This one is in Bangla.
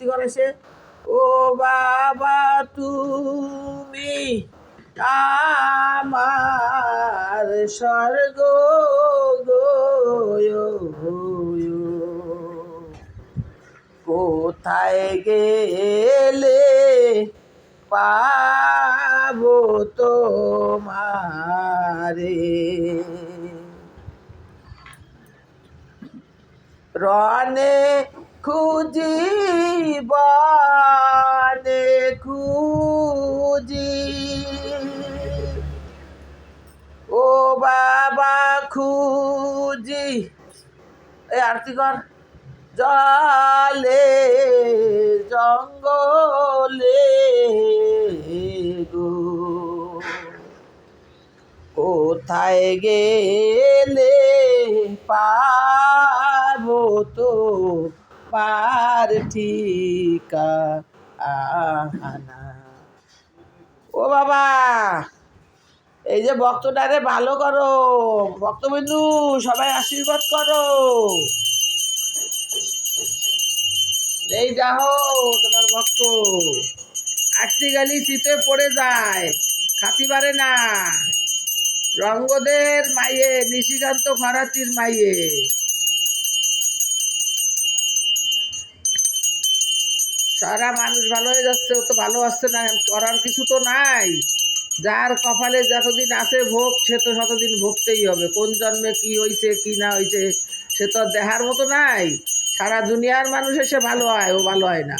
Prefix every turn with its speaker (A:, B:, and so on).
A: আরতি করে সে। ও বাবা তুমি আমার স্বর্গ গো, কোথায় গেলে পাবো তোমারে, রনে খুঁজি বনে খুঁজি, ও বাবা খুঁজি। এই আরতি কর। জলে জঙ্গলে গো, কোথায় গেলে পাবো তো পার ঠিকানা। ও বাবা, এই যে ভক্তটারে ভালো করো, ভক্তবিন্দু সবাই আশীর্বাদ করো। এই যাও তোমার ভক্ত আটটি গালি শীতে পড়ে যায়, খাতি পারে না। রঙ্গদের মাইয়ে, নিশিকান্ত খরাতির মাইয়ে। সারা মানুষ ভালো হয়ে যাচ্ছে, ও তো ভালো আসছে না, করার কিছু তো নাই। যার কপালে যতদিন আছে ভোগ, সে তো ততদিন ভোগতেই হবে। কোন জন্মে কি হয়েছে কি না হয়েছে সে তো দেখার মতো নাই। সারা দুনিয়ার মানুষ এসে ভালো হয়, ও ভালো হয় না।